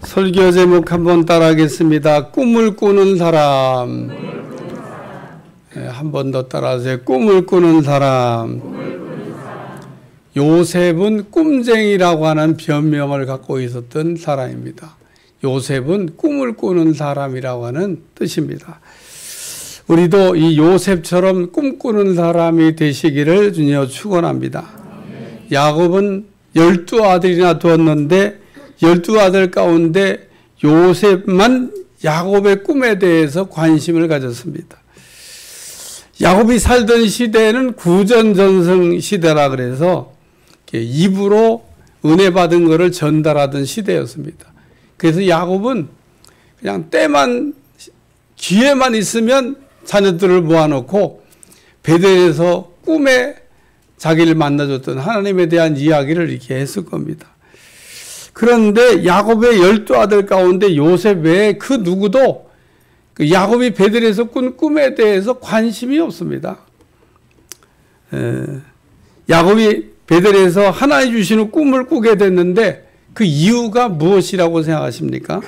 설교 제목 한번 따라하겠습니다. 꿈을 꾸는 사람. 네, 한 번 더 따라하세요. 꿈을 꾸는 사람. 요셉은 꿈쟁이라고 하는 변명을 갖고 있었던 사람입니다. 요셉은 꿈을 꾸는 사람이라고 하는 뜻입니다. 우리도 이 요셉처럼 꿈꾸는 사람이 되시기를 주님으로 축원합니다. 야곱은 12아들이나 두었는데 12아들 가운데 요셉만 야곱의 꿈에 대해서 관심을 가졌습니다. 야곱이 살던 시대는 구전전승 시대라 그래서 입으로 은혜 받은 것을 전달하던 시대였습니다. 그래서 야곱은 그냥 때만 기회만 있으면 자녀들을 모아놓고 베델에서 꿈에 자기를 만나줬던 하나님에 대한 이야기를 이렇게 했을 겁니다. 그런데 야곱의 12아들 가운데 요셉 외에 그 누구도 그 야곱이 베델에서 꾼 꿈에 대해서 관심이 없습니다. 야곱이 베델에서 하나님 주시는 꿈을 꾸게 됐는데 그 이유가 무엇이라고 생각하십니까?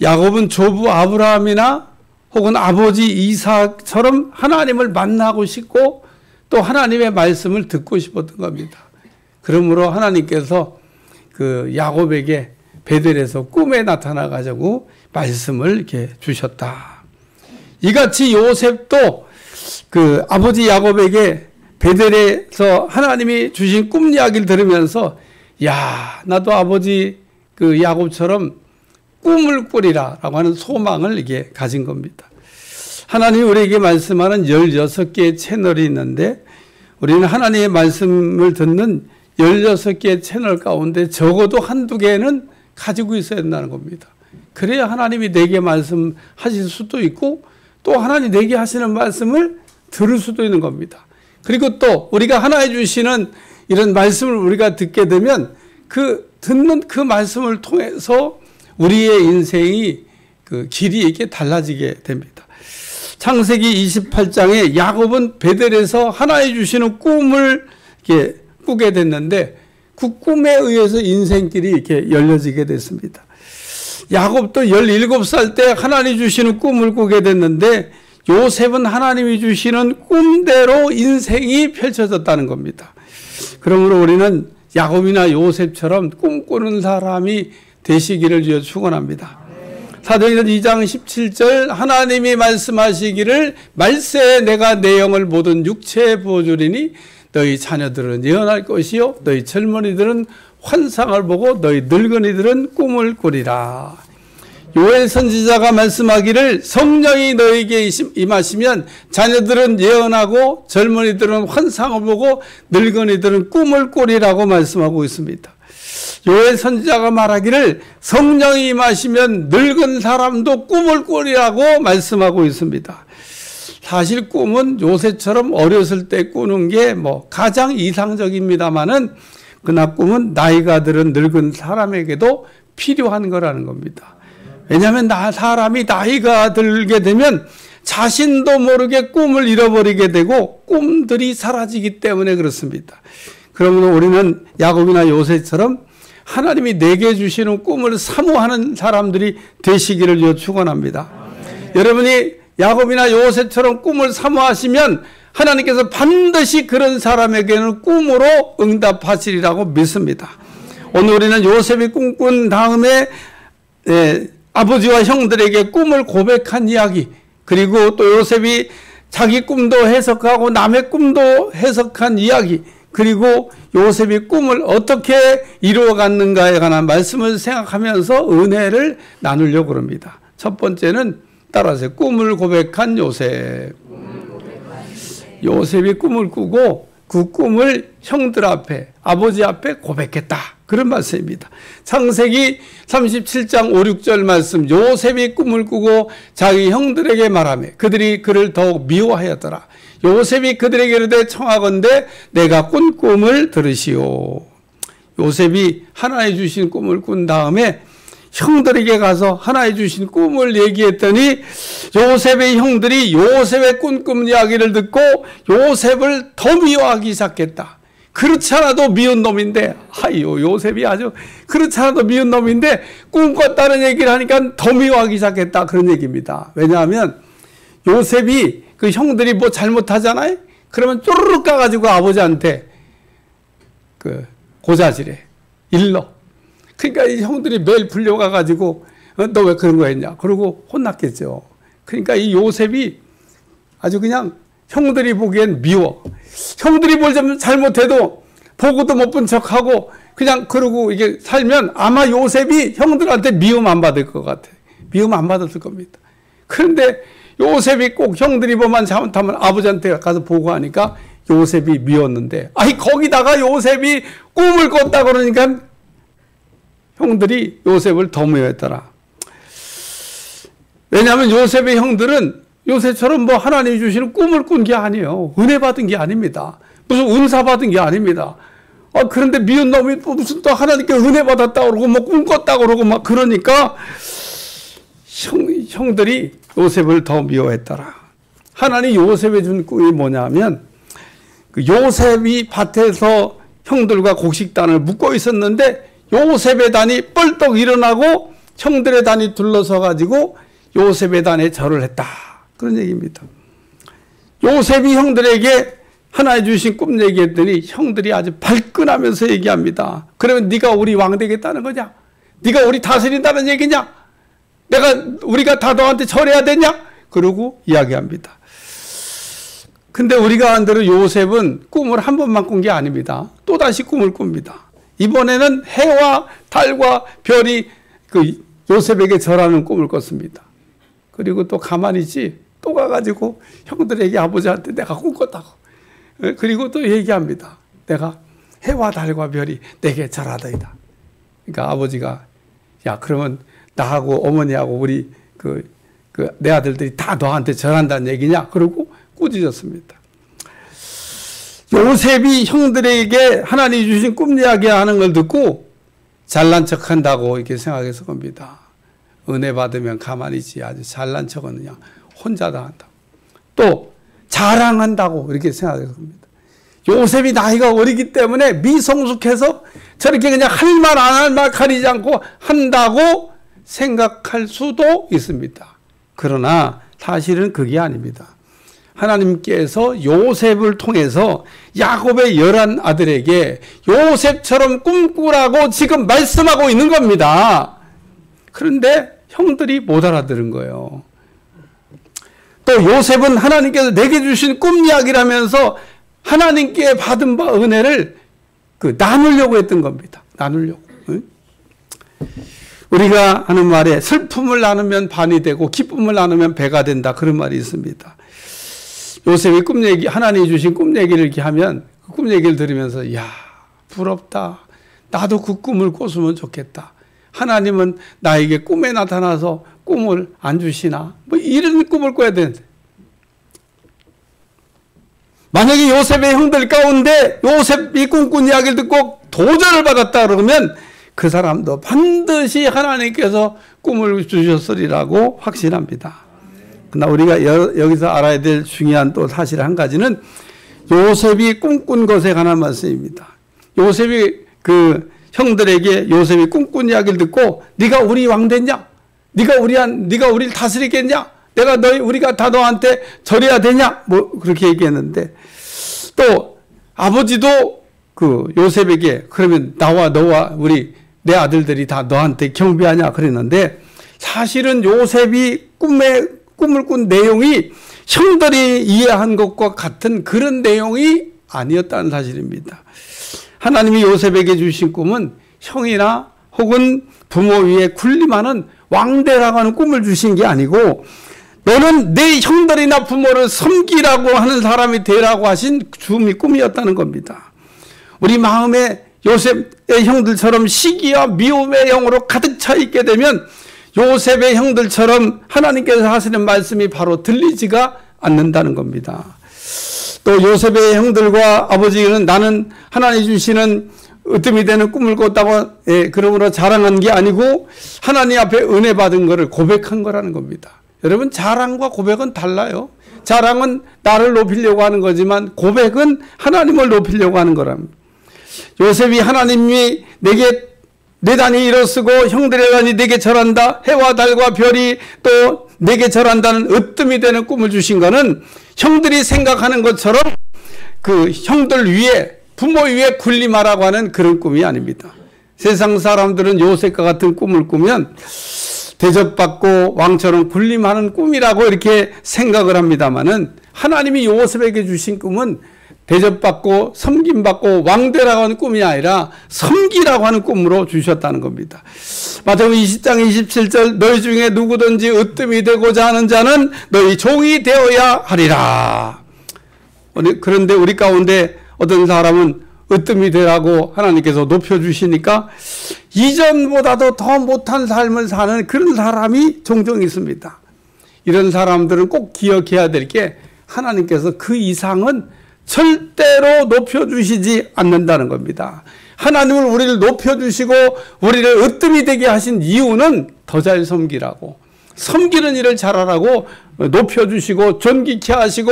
야곱은 조부 아브라함이나 혹은 아버지 이삭처럼 하나님을 만나고 싶고 또 하나님의 말씀을 듣고 싶었던 겁니다. 그러므로 하나님께서 그 야곱에게 베델에서 꿈에 나타나 가지고 말씀을 이렇게 주셨다. 이같이 요셉도 그 아버지 야곱에게 베델에서 하나님이 주신 꿈 이야기를 들으면서 야, 나도 아버지 그 야곱처럼 꿈을 꾸리라라고 하는 소망을 이게 가진 겁니다. 하나님이 우리에게 말씀하는 16개의 채널이 있는데 우리는 하나님의 말씀을 듣는 16개의 채널 가운데 적어도 한두 개는 가지고 있어야 된다는 겁니다. 그래야 하나님이 내게 말씀하실 수도 있고 또 하나님 내게 하시는 말씀을 들을 수도 있는 겁니다. 그리고 또 우리가 하나님 주시는 이런 말씀을 우리가 듣게 되면 그 듣는 그 말씀을 통해서 우리의 인생이 그 길이 이렇게 달라지게 됩니다. 창세기 28장에 야곱은 베델에서 하나님 주시는 꿈을 이렇게 꾸게 됐는데 그 꿈에 의해서 인생길이 이렇게 열려지게 됐습니다. 야곱도 17살 때 하나님 주시는 꿈을 꾸게 됐는데 요셉은 하나님이 주시는 꿈대로 인생이 펼쳐졌다는 겁니다. 그러므로 우리는 야곱이나 요셉처럼 꿈꾸는 사람이 되시기를 주여 축원합니다. 사도행전 2장 17절 하나님이 말씀하시기를 말세에 내가 내 영을 모든 육체에 부어주리니 너희 자녀들은 예언할 것이요 너희 젊은이들은 환상을 보고 너희 늙은이들은 꿈을 꾸리라. 요엘 선지자가 말씀하기를 성령이 너에게 임하시면 자녀들은 예언하고 젊은이들은 환상을 보고 늙은이들은 꿈을 꾸리라고 말씀하고 있습니다. 요엘 선지자가 말하기를 성령이 임하시면 늙은 사람도 꿈을 꾸리라고 말씀하고 있습니다. 사실 꿈은 요새처럼 어렸을 때 꾸는 게 가장 이상적입니다만은 그러나 꿈은 나이가 들은 늙은 사람에게도 필요한 거라는 겁니다. 왜냐하면 사람이 나이가 들게 되면 자신도 모르게 꿈을 잃어버리게 되고 꿈들이 사라지기 때문에 그렇습니다. 그러므로 우리는 야곱이나 요셉처럼 하나님이 내게 주시는 꿈을 사모하는 사람들이 되시기를 축원합니다. 여러분이 야곱이나 요셉처럼 꿈을 사모하시면 하나님께서 반드시 그런 사람에게는 꿈으로 응답하시리라고 믿습니다. 오늘 우리는 요셉이 꿈꾼 다음에 아버지와 형들에게 꿈을 고백한 이야기, 그리고 또 요셉이 자기 꿈도 해석하고 남의 꿈도 해석한 이야기, 그리고 요셉이 꿈을 어떻게 이루어갔는가에 관한 말씀을 생각하면서 은혜를 나누려고 합니다. 첫 번째는 따라서 꿈을 고백한 요셉. 요셉이 꿈을 꾸고 그 꿈을 형들 앞에, 아버지 앞에 고백했다. 그런 말씀입니다. 창세기 37장 5, 6절 말씀. 요셉이 꿈을 꾸고 자기 형들에게 말하며 그들이 그를 더욱 미워하였더라. 요셉이 그들에게 이르되 청하건대 내가 꾼 꿈을 들으시오. 요셉이 하나님 주신 꿈을 꾼 다음에 형들에게 가서 하나님 주신 꿈을 얘기했더니 요셉의 형들이 요셉의 꾼 꿈 이야기를 듣고 요셉을 더 미워하기 시작했다. 그렇지 않아도 미운 놈인데, 아유, 요셉이 아주 그렇지 않아도 미운 놈인데 꿈 꿨다는 얘기를 하니까 더 미워하기 시작했다. 그런 얘기입니다. 왜냐하면 요셉이 그 형들이 뭐 잘못하잖아요? 그러면 쪼르륵 가가지고 아버지한테 그 고자질해. 일러. 그러니까 이 형들이 매일 불려가가지고 너 왜 그런 거 했냐? 그러고 혼났겠죠. 그러니까 이 요셉이 아주 그냥 형들이 보기엔 미워. 형들이 뭘 잘못해도 보고도 못 본 척하고 그냥 그러고 이게 살면 아마 요셉이 형들한테 미움 안 받을 것 같아. 미움 안 받았을 겁니다. 그런데 요셉이 꼭 형들이 뭐만 잘못하면 아버지한테 가서 보고하니까 요셉이 미웠는데, 아니 거기다가 요셉이 꿈을 꿨다 그러니까 형들이 요셉을 더 미워했더라. 왜냐하면 요셉의 형들은 요셉처럼 뭐 하나님이 주시는 꿈을 꾼 게 아니에요. 은혜 받은 게 아닙니다. 무슨 은사 받은 게 아닙니다. 그런데 미운 놈이 무슨 또 하나님께 은혜 받았다 그러고 뭐 꿈 꿨다 그러고 막 그러니까 형들이 요셉을 더 미워했더라. 하나님 요셉에 준 꿈이 뭐냐면 그 요셉이 밭에서 형들과 곡식단을 묶고 있었는데 요셉의 단이 뻘떡 일어나고 형들의 단이 둘러서 가지고 요셉의 단에 절을 했다. 그런 얘기입니다. 요셉이 형들에게 하나님 주신 꿈 얘기했더니 형들이 아주 발끈하면서 얘기합니다. 그러면 네가 우리 왕 되겠다는 거냐? 네가 우리 다스린다는 얘기냐? 우리가 다 너한테 절해야 되냐? 그러고 이야기합니다. 근데 우리가 안 대로 요셉은 꿈을 한 번만 꾼 게 아닙니다. 또다시 꿈을 꿉니다. 이번에는 해와 달과 별이 그 요셉에게 절하는 꿈을 꿨습니다. 그리고 또 가만히 있지, 또 가가지고 형들에게 아버지한테 내가 꿈 꿨다고. 그리고 또 얘기합니다. 내가 해와 달과 별이 내게 절하더이다. 그러니까 아버지가 야, 그러면 나하고 어머니하고 우리 내 아들들이 다 너한테 절한다는 얘기냐? 그러고 꾸짖었습니다. 요셉이 형들에게 하나님이 주신 꿈 이야기 하는 걸 듣고 잘난 척 한다고 이렇게 생각해서 겁니다. 은혜 받으면 가만히 있지. 아주 잘난 척은 그냥 혼자 다 한다고. 또 자랑한다고 이렇게 생각해서 겁니다. 요셉이 나이가 어리기 때문에 미성숙해서 저렇게 그냥 할 말 안 할 말 가리지 않고 한다고 생각할 수도 있습니다. 그러나 사실은 그게 아닙니다. 하나님께서 요셉을 통해서 야곱의 11 아들에게 요셉처럼 꿈꾸라고 지금 말씀하고 있는 겁니다. 그런데 형들이 못 알아들은 거예요. 또 요셉은 하나님께서 내게 주신 꿈 이야기라면서 하나님께 받은 바 은혜를 나누려고 했던 겁니다. 나누려고. 응? 우리가 하는 말에 슬픔을 나누면 반이 되고 기쁨을 나누면 배가 된다. 그런 말이 있습니다. 요셉이 꿈 얘기, 하나님이 주신 꿈 얘기를 이렇게 하면 그 꿈 얘기를 들으면서 야, 부럽다. 나도 그 꿈을 꿨으면 좋겠다. 하나님은 나에게 꿈에 나타나서 꿈을 안 주시나? 뭐 이런 꿈을 꿔야 되는데. 만약에 요셉의 형들 가운데 요셉이 꿈꾼 이야기를 듣고 도전을 받았다 그러면 그 사람도 반드시 하나님께서 꿈을 주셨으리라고 확신합니다. 그러나 우리가 여기서 알아야 될 중요한 또 사실 한 가지는 요셉이 꿈꾼 것에 관한 말씀입니다. 요셉이 그 형들에게 요셉이 꿈꾼 이야기를 듣고 네가 우리 왕 됐냐? 네가 우리를 다스리겠냐? 우리가 다 너한테 절해야 되냐? 뭐 그렇게 얘기했는데 또 아버지도 그 요셉에게 그러면 나와 너와 내 아들들이 다 너한테 경배하냐 그랬는데 사실은 요셉이 꿈을 꾼 내용이 형들이 이해한 것과 같은 그런 내용이 아니었다는 사실입니다. 하나님이 요셉에게 주신 꿈은 형이나 혹은 부모 위에 군림하는 왕대라고 하는 꿈을 주신 게 아니고 너는 내 형들이나 부모를 섬기라고 하는 사람이 되라고 하신 꿈이었다는 겁니다. 우리 마음에 요셉의 형들처럼 시기와 미움의 영으로 가득 차 있게 되면 요셉의 형들처럼 하나님께서 하시는 말씀이 바로 들리지가 않는다는 겁니다. 또 요셉의 형들과 아버지는 나는 하나님 주시는 으뜸이 되는 꿈을 꿨다고 그러므로 자랑한 게 아니고 하나님 앞에 은혜 받은 것을 고백한 거라는 겁니다. 여러분 자랑과 고백은 달라요. 자랑은 나를 높이려고 하는 거지만 고백은 하나님을 높이려고 하는 거랍니다. 요셉이 하나님이 내게 내 단이 일어서고 형들의 단이 내게 절한다. 해와 달과 별이 또 내게 절한다는 으뜸이 되는 꿈을 주신 거는 형들이 생각하는 것처럼 그 형들 위에 부모 위에 군림하라고 하는 그런 꿈이 아닙니다. 세상 사람들은 요셉과 같은 꿈을 꾸면 대접받고 왕처럼 군림하는 꿈이라고 이렇게 생각을 합니다마는 하나님이 요셉에게 주신 꿈은 대접받고 섬김받고 왕되라고 하는 꿈이 아니라 섬기라고 하는 꿈으로 주셨다는 겁니다. 마태복음 20장 27절 너희 중에 누구든지 으뜸이 되고자 하는 자는 너희 종이 되어야 하리라. 그런데 우리 가운데 어떤 사람은 으뜸이 되라고 하나님께서 높여주시니까 이전보다도 더 못한 삶을 사는 그런 사람이 종종 있습니다. 이런 사람들은 꼭 기억해야 될 게 하나님께서 그 이상은 절대로 높여주시지 않는다는 겁니다. 하나님은 우리를 높여주시고 우리를 으뜸이 되게 하신 이유는 더 잘 섬기라고, 섬기는 일을 잘하라고 높여주시고 존귀케 하시고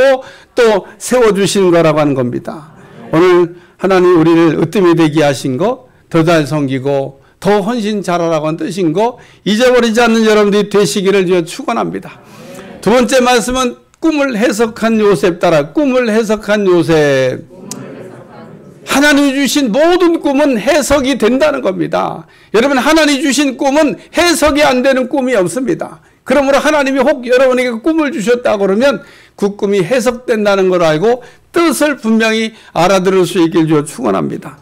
또 세워주시는 거라고 하는 겁니다. 오늘 하나님 우리를 으뜸이 되게 하신 거, 더 잘 섬기고 더 헌신 잘하라고 하는 뜻인 거 잊어버리지 않는 여러분들이 되시기를 축원합니다. 두 번째 말씀은 꿈을 해석한 요셉 따라 꿈을 해석한 요셉. 하나님이 주신 모든 꿈은 해석이 된다는 겁니다. 여러분, 하나님이 주신 꿈은 해석이 안 되는 꿈이 없습니다. 그러므로 하나님이 혹 여러분에게 꿈을 주셨다 그러면 그 꿈이 해석된다는 걸 알고 뜻을 분명히 알아들을 수 있길 주어 축원합니다.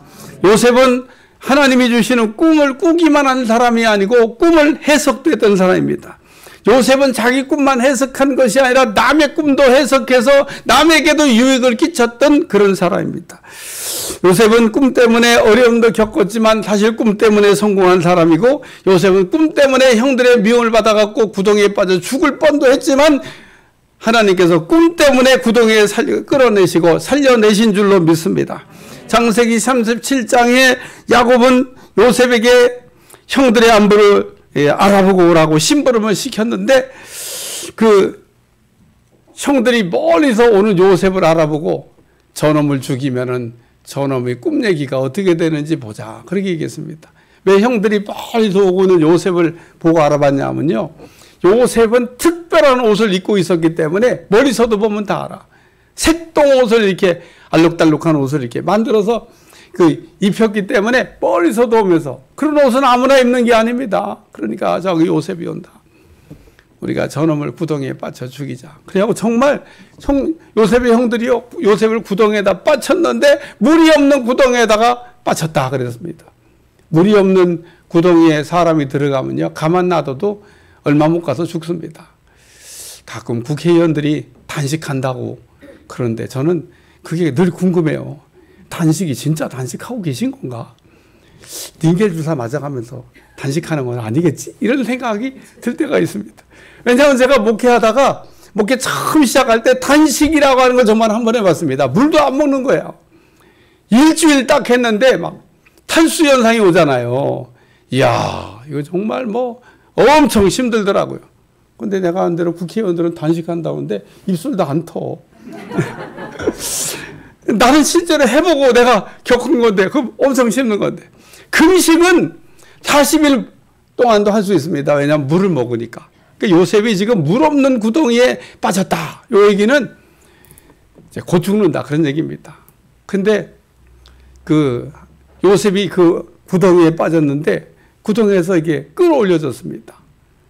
요셉은 하나님이 주시는 꿈을 꾸기만 한 사람이 아니고 꿈을 해석됐던 사람입니다. 요셉은 자기 꿈만 해석한 것이 아니라 남의 꿈도 해석해서 남에게도 유익을 끼쳤던 그런 사람입니다. 요셉은 꿈 때문에 어려움도 겪었지만 사실 꿈 때문에 성공한 사람이고, 요셉은 꿈 때문에 형들의 미움을 받아갖고 구덩이에 빠져 죽을 뻔도 했지만 하나님께서 꿈 때문에 구덩이에 끌어내시고 살려내신 줄로 믿습니다. 창세기 37장에 야곱은 요셉에게 형들의 안부를 알아보고 오라고 심부름을 시켰는데 그 형들이 멀리서 오는 요셉을 알아보고 저놈을 죽이면은 저놈의 꿈 얘기가 어떻게 되는지 보자, 그렇게 얘기했습니다. 왜 형들이 멀리서 오고는 요셉을 보고 알아봤냐면요, 요셉은 특별한 옷을 입고 있었기 때문에 멀리서도 보면 다 알아. 색동 옷을 이렇게 알록달록한 옷을 이렇게 만들어서 입혔기 때문에 멀리서도 오면서, 그런 옷은 아무나 입는 게 아닙니다. 그러니까 저기 요셉이 온다. 우리가 저놈을 구덩이에 빠쳐 죽이자. 그래갖고 정말 요셉의 형들이요, 요셉을 구덩이에다 빠쳤는데 물이 없는 구덩이에다가 빠쳤다 그랬습니다. 물이 없는 구덩이에 사람이 들어가면요, 가만 놔둬도 얼마 못 가서 죽습니다. 가끔 국회의원들이 단식한다고 그런데 저는 그게 늘 궁금해요. 단식이 진짜 단식하고 계신 건가? 링겔 주사 맞아가면서 단식하는 건 아니겠지? 이런 생각이 들 때가 있습니다. 왜냐하면 제가 목회하다가 목회 처음 시작할 때 단식이라고 하는 거 정말 한번 해봤습니다. 물도 안 먹는 거예요. 일주일 딱 했는데 막 탈수 현상이 오잖아요. 이야, 이거 정말 엄청 힘들더라고요. 근데 내가 한 대로 국회의원들은 단식한다는데 입술도 안 터. 나는 실제로 해보고 내가 겪은 건데, 그 엄청 힘든 건데. 금식은 40일 동안도 할 수 있습니다. 왜냐하면 물을 먹으니까. 그러니까 요셉이 지금 물 없는 구덩이에 빠졌다. 요 얘기는 이제 곧 죽는다, 그런 얘기입니다. 근데 요셉이 그 구덩이에 빠졌는데 구덩이에서 이게 끌어올려졌습니다.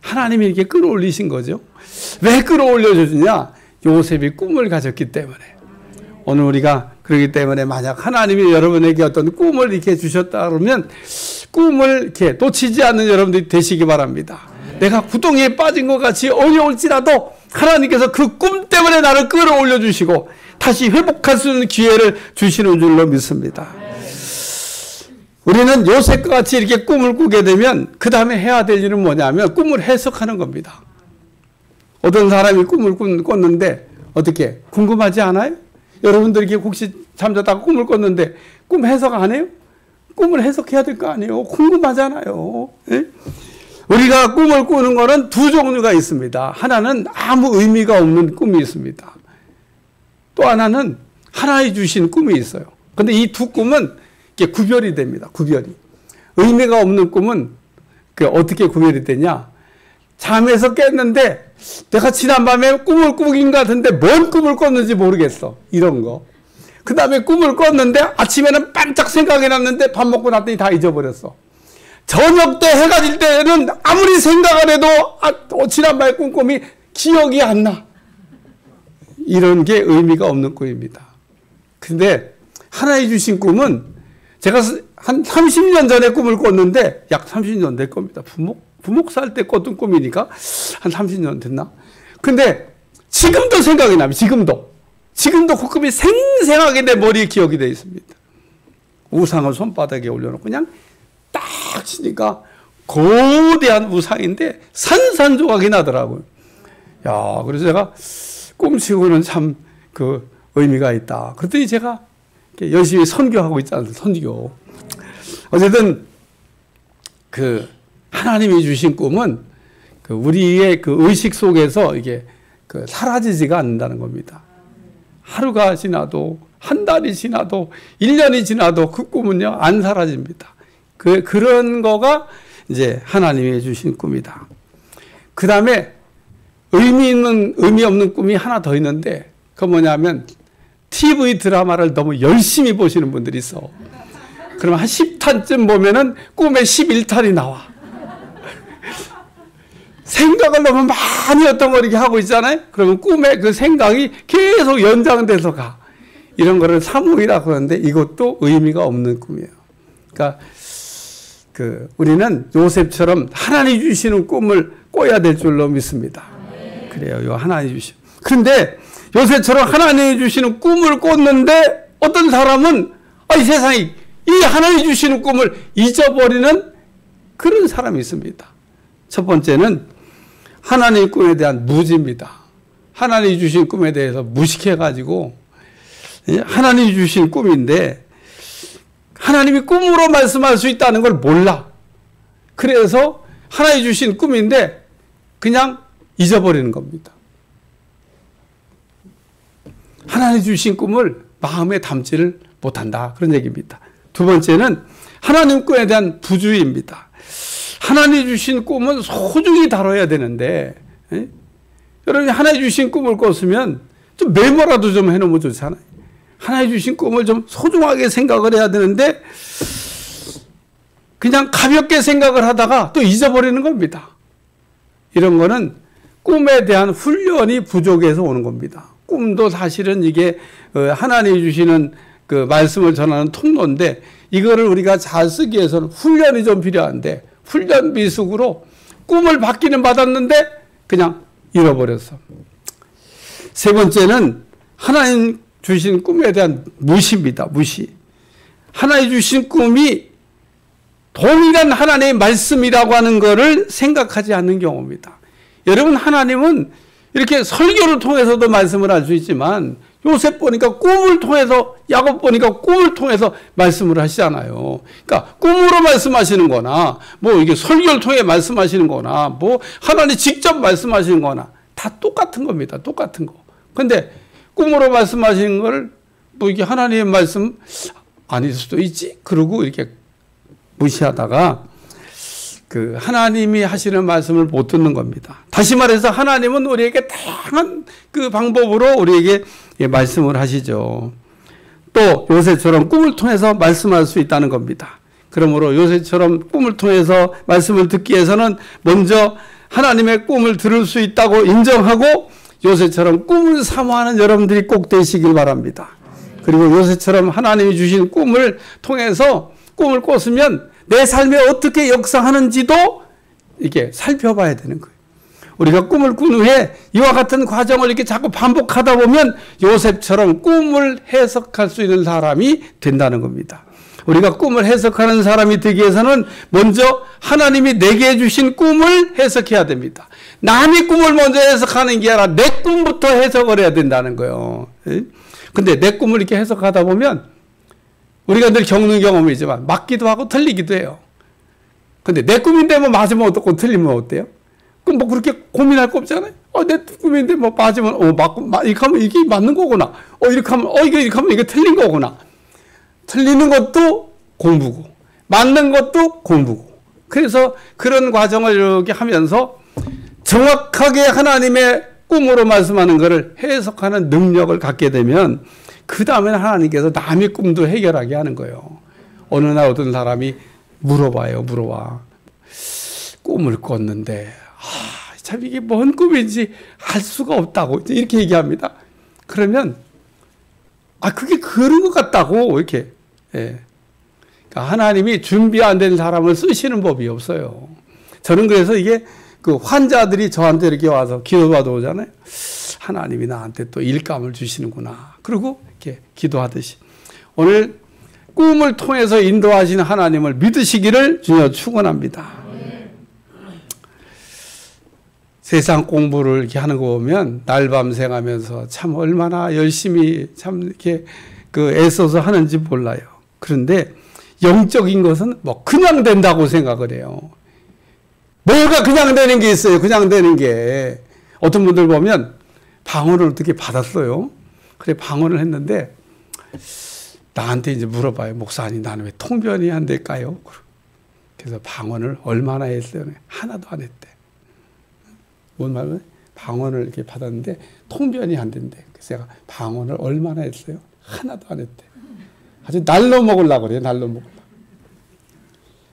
하나님이 이렇게 끌어올리신 거죠. 왜 끌어올려주느냐? 요셉이 꿈을 가졌기 때문에. 오늘 우리가 그렇기 때문에 만약 하나님이 여러분에게 어떤 꿈을 이렇게 주셨다 그러면 꿈을 이렇게 놓치지 않는 여러분들이 되시기 바랍니다. 내가 구덩이에 빠진 것 같이 어려울지라도 하나님께서 그 꿈 때문에 나를 끌어올려 주시고 다시 회복할 수 있는 기회를 주시는 줄로 믿습니다. 우리는 요셉과 같이 이렇게 꿈을 꾸게 되면 그 다음에 해야 될 일은 뭐냐면 꿈을 해석하는 겁니다. 어떤 사람이 꿈을 꿨는데 어떻게 궁금하지 않아요? 여러분들이 혹시 잠자다가 꿈을 꿨는데 꿈 해석 안 해요? 꿈을 해석해야 될 거 아니에요? 궁금하잖아요. 네? 우리가 꿈을 꾸는 거는 두 종류가 있습니다. 하나는 아무 의미가 없는 꿈이 있습니다. 또 하나는 하나의 주신 꿈이 있어요. 근데 이 두 꿈은 이게 구별이 됩니다. 구별이. 의미가 없는 꿈은 어떻게 구별이 되냐? 잠에서 깼는데 내가 지난밤에 꿈을 꾸긴 것 같은데 뭔 꿈을 꿨는지 모르겠어. 이런 거. 그 다음에 꿈을 꿨는데 아침에는 반짝 생각이 났는데 밥 먹고 났더니 다 잊어버렸어. 저녁 때 해가 질 때는 아무리 생각을 해도 지난밤에 꾼 꿈이 기억이 안 나. 이런 게 의미가 없는 꿈입니다. 근데 하나님 주신 꿈은 제가 한 30년 전에 꿈을 꿨는데 약 30년 될 겁니다. 부목 살 때 꿨던 꿈이니까 한 30년 됐나? 근데 지금도 생각이 나요. 지금도 그 꿈이 생생하게 내 머리에 기억이 되어 있습니다. 우상을 손바닥에 올려놓고 그냥 딱 치니까 거대한 우상인데 산산조각이 나더라고요. 야, 그래서 제가 꿈치고는 참 그 의미가 있다. 그랬더니 제가 열심히 선교하고 있지 않습니까? 선교. 어쨌든 그 하나님이 주신 꿈은 우리의 그 의식 속에서 이게 사라지지가 않는다는 겁니다. 하루가 지나도 한 달이 지나도 1년이 지나도 그 꿈은요 안 사라집니다. 그런 거가 이제 하나님이 주신 꿈이다. 그 다음에 의미 없는 꿈이 하나 더 있는데 그건 뭐냐면 TV 드라마를 너무 열심히 보시는 분들이 있어. 그러면 한 10탄쯤 보면은 꿈에 11탄이 나와. 생각을 너무 많이 어떤 거 이렇게 하고 있잖아요. 그러면 꿈에 그 생각이 계속 연장돼서 가. 이런 거를 사무이라고 하는데 이것도 의미가 없는 꿈이에요. 그러니까 우리는 요셉처럼 하나님 주시는 꿈을 꿔야 될 줄로 믿습니다. 그래요. 요 하나님 주신. 그런데 요셉처럼 하나님이 주시는 꿈을 꿨는데 어떤 사람은 이 세상에 이 하나님이 주시는 꿈을 잊어버리는 그런 사람이 있습니다. 첫 번째는 하나님의 꿈에 대한 무지입니다. 하나님이 주신 꿈에 대해서 무식해가지고 하나님이 주신 꿈인데 하나님이 꿈으로 말씀할 수 있다는 걸 몰라. 그래서 하나님이 주신 꿈인데 그냥 잊어버리는 겁니다. 하나님이 주신 꿈을 마음에 담지를 못한다. 그런 얘기입니다. 두 번째는 하나님 꿈에 대한 부주의입니다. 하나님 주신 꿈은 소중히 다뤄야 되는데 여러분이 하나님 주신 꿈을 꿨으면 좀 메모라도 좀 해놓으면 좋잖아요. 하나님 주신 꿈을 좀 소중하게 생각을 해야 되는데 그냥 가볍게 생각을 하다가 또 잊어버리는 겁니다. 이런 거는 꿈에 대한 훈련이 부족해서 오는 겁니다. 꿈도 사실은 이게 하나님이 주시는 그 말씀을 전하는 통로인데 이거를 우리가 잘 쓰기 위해서는 훈련이 좀 필요한데 훈련 미숙으로 꿈을 받기는 받았는데 그냥 잃어버렸어. 세 번째는 하나님 주신 꿈에 대한 무시입니다. 무시. 하나님 주신 꿈이 동일한 하나님의 말씀이라고 하는 것을 생각하지 않는 경우입니다. 여러분, 하나님은 이렇게 설교를 통해서도 말씀을 할 수 있지만 요셉 보니까 꿈을 통해서, 야곱 보니까 꿈을 통해서 말씀을 하시잖아요. 그러니까 꿈으로 말씀하시는 거나 뭐 이게 설교를 통해 말씀하시는 거나 뭐 하나님 직접 말씀하시는 거나 다 똑같은 겁니다. 똑같은 거. 근데 꿈으로 말씀하시는 걸 뭐 이게 하나님의 말씀 아닐 수도 있지. 그러고 이렇게 무시하다가 그 하나님이 하시는 말씀을 못 듣는 겁니다. 다시 말해서 하나님은 우리에게 다양한 그 방법으로 우리에게 말씀을 하시죠. 또 요셉처럼 꿈을 통해서 말씀할 수 있다는 겁니다. 그러므로 요셉처럼 꿈을 통해서 말씀을 듣기 위해서는 먼저 하나님의 꿈을 들을 수 있다고 인정하고 요셉처럼 꿈을 사모하는 여러분들이 꼭 되시길 바랍니다. 그리고 요셉처럼 하나님이 주신 꿈을 통해서 꿈을 꿨으면 내 삶에 어떻게 역사하는지도 이렇게 살펴봐야 되는 거예요. 우리가 꿈을 꾼 후에 이와 같은 과정을 이렇게 자꾸 반복하다 보면 요셉처럼 꿈을 해석할 수 있는 사람이 된다는 겁니다. 우리가 꿈을 해석하는 사람이 되기 위해서는 먼저 하나님이 내게 주신 꿈을 해석해야 됩니다. 남의 꿈을 먼저 해석하는 게 아니라 내 꿈부터 해석을 해야 된다는 거예요. 근데 내 꿈을 이렇게 해석하다 보면 우리가 늘 겪는 경험이지만 맞기도 하고 틀리기도 해요. 근데 내 꿈인데 뭐 맞으면 어떻고 틀리면 어때요? 그럼 뭐 그렇게 고민할 거 없잖아요. 내 꿈인데 뭐 맞으면 이렇게 하면 이게 맞는 거구나. 이렇게 하면 이게 틀린 거구나. 틀리는 것도 공부고 맞는 것도 공부고 그래서 그런 과정을 이렇게 하면서 정확하게 하나님의 꿈으로 말씀하는 것을 해석하는 능력을 갖게 되면 그 다음에는 하나님께서 남의 꿈도 해결하게 하는 거예요. 어느 날 어떤 사람이 물어봐. 꿈을 꿨는데 참 이게 뭔 꿈인지 알 수가 없다고 이렇게 얘기합니다. 그러면 그게 그런 것 같다고 이렇게. 예. 그러니까 하나님이 준비 안 된 사람을 쓰시는 법이 없어요. 저는 그래서 이게 그 환자들이 저한테 이렇게 와서 기도받아 오잖아요. 하나님이 나한테 또 일감을 주시는구나. 그리고 이렇게 기도하듯이 오늘 꿈을 통해서 인도하시는 하나님을 믿으시기를 주여 축원합니다. 세상 공부를 이렇게 하는 거 보면 날밤생 하면서 참 얼마나 열심히 참 이렇게 그 애써서 하는지 몰라요. 그런데 영적인 것은 뭐 그냥 된다고 생각을 해요. 뭐가 그냥 되는 게 있어요. 그냥 되는 게. 어떤 분들 보면 방언을 어떻게 받았어요. 그래 방언을 했는데 나한테 이제 물어봐요. 목사님 나는 왜 통변이 안 될까요? 그래서 방언을 얼마나 했어요? 하나도 안 했대. 뭔 말은? 방언을 이렇게 받았는데 통변이 안 된대. 그래서 제가 방언을 얼마나 했어요? 하나도 안 했대. 아주 날로 먹으려고 그래요. 날로 먹으려고.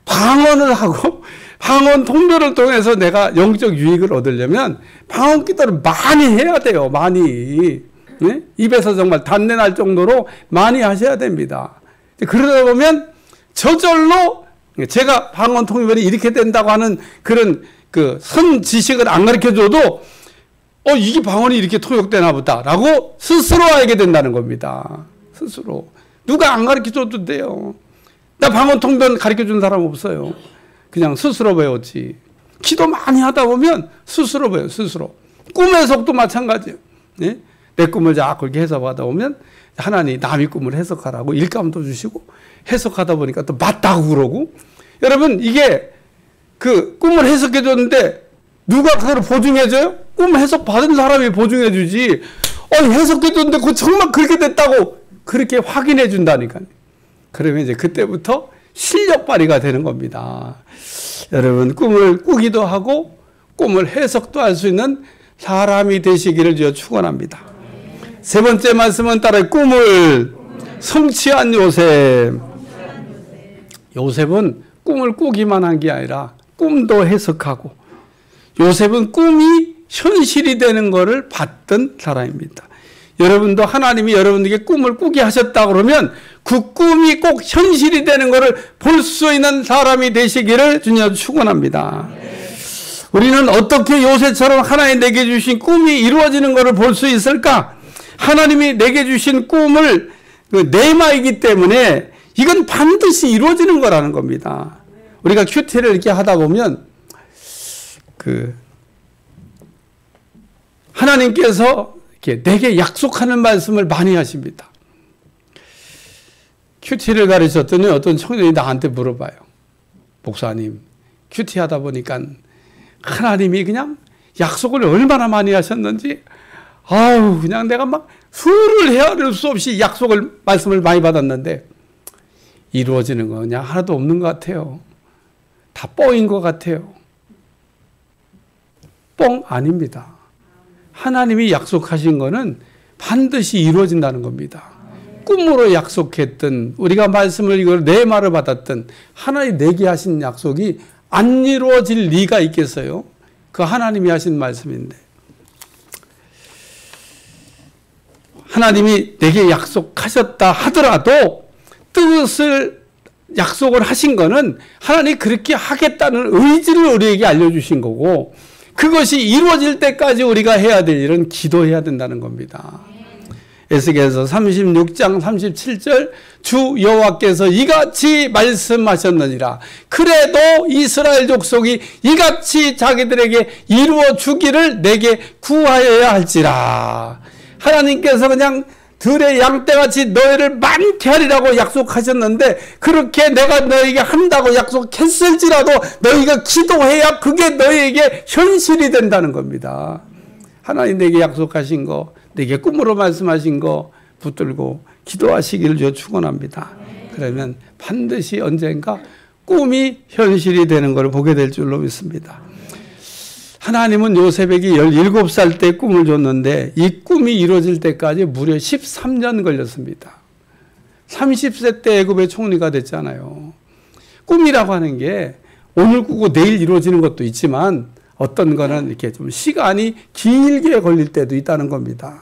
방언을 하고 방언 통변을 통해서 내가 영적 유익을 얻으려면 방언 기도를 많이 해야 돼요. 많이. 네? 입에서 정말 단내 날 정도로 많이 하셔야 됩니다. 그러다 보면 저절로 제가 방언 통변이 이렇게 된다고 하는 그런 그 선 지식을 안 가르쳐 줘도 이게 방언이 이렇게 통역되나 보다라고 스스로 알게 된다는 겁니다. 스스로. 누가 안 가르쳐 줘도 돼요. 나 방언 통변 가르쳐 준 사람 없어요. 그냥 스스로 배웠지. 기도 많이 하다 보면 스스로 배워요. 스스로. 꿈 해석도 마찬가지예요. 네? 내 꿈을 자꾸 이렇게 해석하다 보면 하나님 남의 꿈을 해석하라고 일감도 주시고 해석하다 보니까 또 맞다고 그러고 여러분 이게 그 꿈을 해석해 줬는데 누가 그걸 보증해줘요? 꿈 해석 받은 사람이 보증해 주지. 해석해 줬는데 그거 정말 그렇게 됐다고 그렇게 확인해 준다니까요. 그러면 이제 그때부터 실력 발휘가 되는 겁니다. 여러분 꿈을 꾸기도 하고 꿈을 해석도 할 수 있는 사람이 되시기를 주여 축원합니다. 세 번째 말씀은 따라 꿈을 성취한 요셉. 요셉은 꿈을 꾸기만 한 게 아니라 꿈도 해석하고 요셉은 꿈이 현실이 되는 것을 봤던 사람입니다. 여러분도 하나님이 여러분에게 꿈을 꾸게 하셨다 그러면 그 꿈이 꼭 현실이 되는 것을 볼 수 있는 사람이 되시기를 주님 축원합니다. 우리는 어떻게 요셉처럼 하나님 내게 주신 꿈이 이루어지는 것을 볼 수 있을까? 하나님이 내게 주신 꿈을 내마이기 때문에 이건 반드시 이루어지는 거라는 겁니다. 우리가 큐티를 이렇게 하다 보면 하나님께서 이렇게 내게 약속하는 말씀을 많이 하십니다. 큐티를 가르쳤더니 어떤 청년이 나한테 물어봐요. 목사님, 큐티 하다 보니까 하나님이 그냥 약속을 얼마나 많이 하셨는지 그냥 내가 막 수를 헤아릴 수 없이 말씀을 많이 받았는데 이루어지는 거 그냥 하나도 없는 것 같아요. 다 뻥인 것 같아요. 뻥 아닙니다. 하나님이 약속하신 거는 반드시 이루어진다는 겁니다. 꿈으로 약속했던 우리가 말씀을 이걸 내 말을 받았던 하나님 내게 하신 약속이 안 이루어질 리가 있겠어요? 그 하나님이 하신 말씀인데 하나님이 내게 약속하셨다 하더라도 뜻을 약속을 하신 거는 하나님이 그렇게 하겠다는 의지를 우리에게 알려주신 거고 그것이 이루어질 때까지 우리가 해야 될 일은 기도해야 된다는 겁니다. 에스겔서 36장 37절 주 여호와께서 이같이 말씀하셨느니라. 그래도 이스라엘 족속이 이같이 자기들에게 이루어 주기를 내게 구하여야 할지라. 하나님께서 그냥 들의 양떼같이 너희를 많게 하리라고 약속하셨는데 그렇게 내가 너희에게 한다고 약속했을지라도 너희가 기도해야 그게 너희에게 현실이 된다는 겁니다. 하나님 내게 약속하신 거 내게 꿈으로 말씀하신 거 붙들고 기도하시기를 저 축원합니다. 그러면 반드시 언젠가 꿈이 현실이 되는 걸 보게 될 줄로 믿습니다. 하나님은 요셉에게 17살 때 꿈을 줬는데 이 꿈이 이루어질 때까지 무려 13년 걸렸습니다. 30세 때 애굽의 총리가 됐잖아요. 꿈이라고 하는 게 오늘 꾸고 내일 이루어지는 것도 있지만 어떤 거는 이렇게 좀 시간이 길게 걸릴 때도 있다는 겁니다.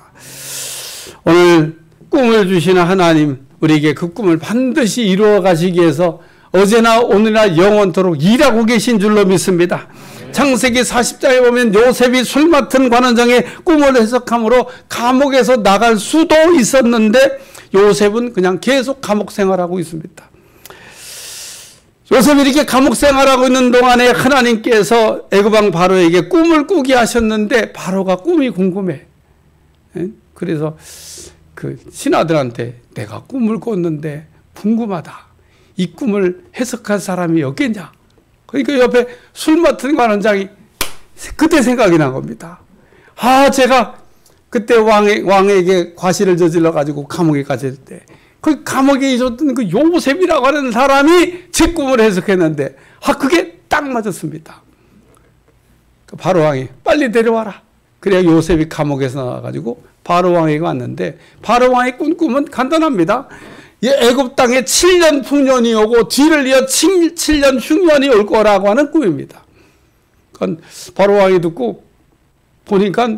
오늘 꿈을 주시는 하나님, 우리에게 그 꿈을 반드시 이루어 가시기 위해서 어제나 오늘이나 영원토록 일하고 계신 줄로 믿습니다. 창세기 40장에 보면 요셉이 술 맡은 관원장의 꿈을 해석함으로 감옥에서 나갈 수도 있었는데 요셉은 그냥 계속 감옥 생활하고 있습니다. 요셉이 이렇게 감옥 생활하고 있는 동안에 하나님께서 애굽왕 바로에게 꿈을 꾸게 하셨는데 바로가 꿈이 궁금해. 그래서 그 신하들한테 내가 꿈을 꿨는데 궁금하다. 이 꿈을 해석할 사람이 없겠냐. 그러니까 옆에 술 맡은 관원장이 그때 생각이 난 겁니다. 아, 제가 그때 왕에게 과실을 저질러 가지고 감옥에 갇힐 때 그 감옥에 있었던 그 요셉이라고 하는 사람이 제 꿈을 해석했는데 그게 딱 맞았습니다. 그 바로 왕이 빨리 데려와라. 그래야 요셉이 감옥에서 나와가지고 바로 왕에게 왔는데 바로 왕의 꾼 꿈은 간단합니다. 애굽 땅에 7년 풍년이 오고 뒤를 이어 7년 흉년이 올 거라고 하는 꿈입니다. 그러니까 바로 왕이 듣고 보니까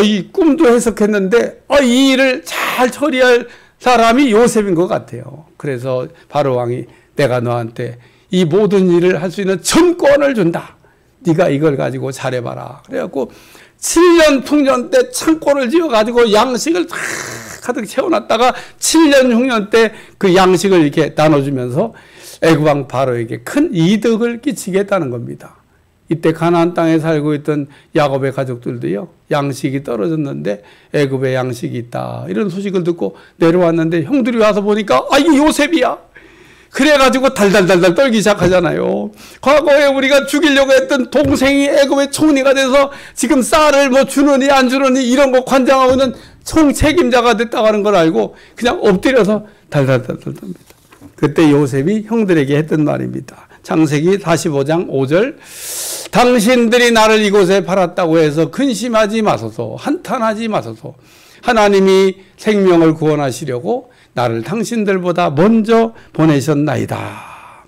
이 꿈도 해석했는데 이 일을 잘 처리할 사람이 요셉인 것 같아요. 그래서 바로 왕이 내가 너한테 이 모든 일을 할 수 있는 전권을 준다. 네가 이걸 가지고 잘해봐라. 그래갖고 7년 풍년 때 창고를 지어가지고 양식을 다 가득 채워놨다가 7년 흉년 때 그 양식을 이렇게 나눠주면서 애굽왕 바로에게 큰 이득을 끼치게 했다는 겁니다. 이때 가나안 땅에 살고 있던 야곱의 가족들도요, 양식이 떨어졌는데 애굽에 양식이 있다 이런 소식을 듣고 내려왔는데 형들이 와서 보니까 이게 요셉이야. 그래가지고 달달달달 떨기 시작하잖아요. 과거에 우리가 죽이려고 했던 동생이 애굽의 총리가 돼서 지금 쌀을 뭐 주느니 안 주느니 이런 거 관장하고 있는 총책임자가 됐다고 하는 걸 알고 그냥 엎드려서 달달달달 떱니다. 그때 요셉이 형들에게 했던 말입니다. 창세기 45장 5절 당신들이 나를 이곳에 팔았다고 해서 근심하지 마소서, 한탄하지 마소서. 하나님이 생명을 구원하시려고 나를 당신들보다 먼저 보내셨나이다.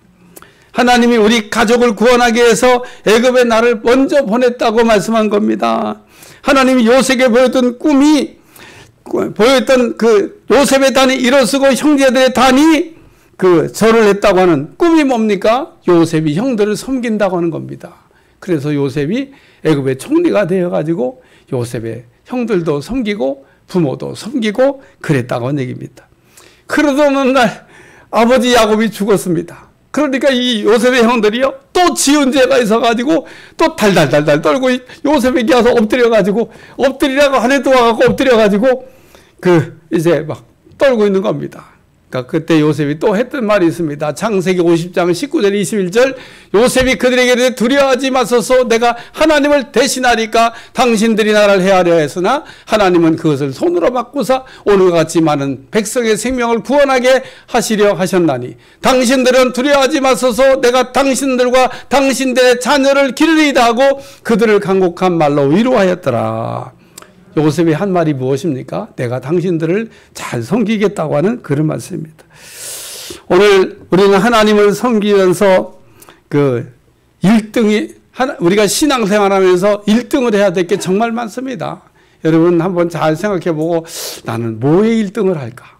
하나님이 우리 가족을 구원하기 위해서 애굽에 나를 먼저 보냈다고 말씀한 겁니다. 하나님이 요셉에게 보였던 꿈이 보였던 그 요셉의 단이 일어서고 형제들의 단이 그 절을 했다고 하는 꿈이 뭡니까? 요셉이 형들을 섬긴다고 하는 겁니다. 그래서 요셉이 애굽의 총리가 되어가지고 요셉의 형들도 섬기고 부모도 섬기고 그랬다고 하는 얘기입니다. 그러던 어느 날 아버지 야곱이 죽었습니다. 그러니까 이 요셉의 형들이요 또 지은 죄가 있어가지고 또 달달달달 떨고 요셉에게 와서 엎드려가지고 엎드리라고 하늘도 와갖고 엎드려가지고 이제 막 떨고 있는 겁니다. 그러니까 그때 요셉이 또 했던 말이 있습니다. 창세기 50장 19절 21절 요셉이 그들에게 이르되 두려워하지 마소서 내가 하나님을 대신하리까 당신들이 나를 해하려 했으나 하나님은 그것을 손으로 바꾸사 오늘과 같이 많은 백성의 생명을 구원하게 하시려 하셨나니 당신들은 두려워하지 마소서 내가 당신들과 당신들의 자녀를 기르리이다 하고 그들을 간곡한 말로 위로하였더라. 요셉이 한 말이 무엇입니까? 내가 당신들을 잘 섬기겠다고 하는 그런 말씀입니다. 오늘 우리는 하나님을 섬기면서 우리가 신앙생활하면서 1등을 해야 될 게 정말 많습니다. 여러분 한번 잘 생각해 보고 나는 뭐에 1등을 할까?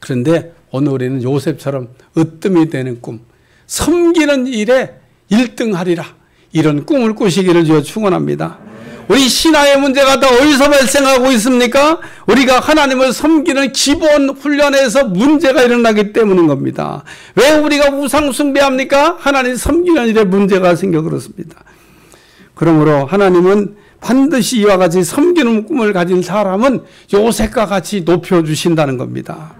그런데 오늘 우리는 요셉처럼 으뜸이 되는 꿈, 섬기는 일에 1등 하리라. 이런 꿈을 꾸시기를 주여 축원합니다. 우리 신앙의 문제가 다 어디서 발생하고 있습니까? 우리가 하나님을 섬기는 기본 훈련에서 문제가 일어나기 때문인 겁니다. 왜 우리가 우상 숭배합니까? 하나님 섬기는 일에 문제가 생겨 그렇습니다. 그러므로 하나님은 반드시 이와 같이 섬기는 꿈을 가진 사람은 요셉과 같이 높여주신다는 겁니다.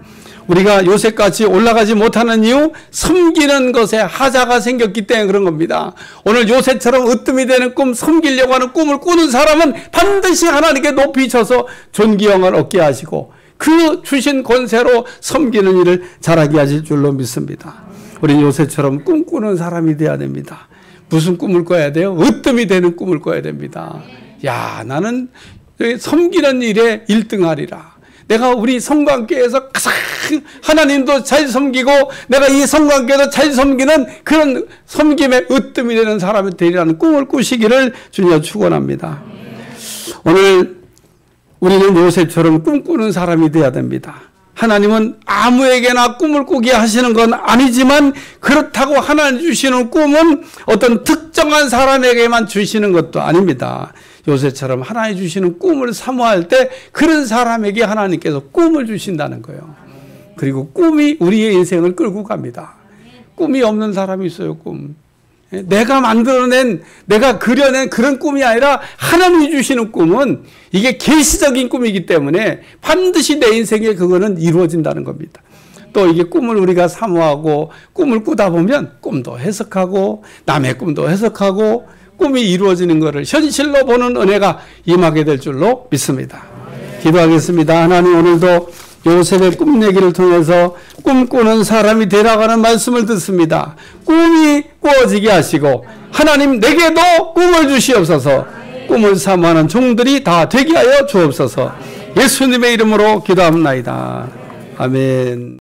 우리가 요셉같이 올라가지 못하는 이유 섬기는 것에 하자가 생겼기 때문에 그런 겁니다. 오늘 요셉처럼 으뜸이 되는 꿈, 섬기려고 하는 꿈을 꾸는 사람은 반드시 하나님께 높이 쳐서 존귀영을 얻게 하시고 그 주신 권세로 섬기는 일을 잘하게 하실 줄로 믿습니다. 우리 요새처럼 꿈꾸는 사람이 돼야 됩니다. 무슨 꿈을 꿔야 돼요? 으뜸이 되는 꿈을 꿔야 됩니다. 야, 나는 섬기는 일에 1등하리라. 내가 우리 성관계에서 가장 하나님도 잘 섬기고 내가 이 성관계도 잘 섬기는 그런 섬김의 으뜸이 되는 사람이 되리라는 꿈을 꾸시기를 주님 축원합니다. 오늘 우리는 요새처럼 꿈꾸는 사람이 되어야 됩니다. 하나님은 아무에게나 꿈을 꾸게 하시는 건 아니지만 그렇다고 하나님 주시는 꿈은 어떤 특정한 사람에게만 주시는 것도 아닙니다. 요새처럼 하나님 주시는 꿈을 사모할 때 그런 사람에게 하나님께서 꿈을 주신다는 거예요. 그리고 꿈이 우리의 인생을 끌고 갑니다. 꿈이 없는 사람이 있어요. 꿈. 내가 만들어낸, 내가 그려낸 그런 꿈이 아니라 하나님이 주시는 꿈은 이게 계시적인 꿈이기 때문에 반드시 내 인생에 그거는 이루어진다는 겁니다. 또 이게 꿈을 우리가 사모하고 꿈을 꾸다 보면 꿈도 해석하고 남의 꿈도 해석하고 꿈이 이루어지는 것을 현실로 보는 은혜가 임하게 될 줄로 믿습니다. 기도하겠습니다. 하나님, 오늘도 요셉의 꿈내기를 통해서 꿈꾸는 사람이 되라가는 말씀을 듣습니다. 꿈이 꾸어지게 하시고 하나님 내게도 꿈을 주시옵소서. 꿈을 사모하는 종들이 다 되게 하여 주옵소서. 예수님의 이름으로 기도합니다. 아멘.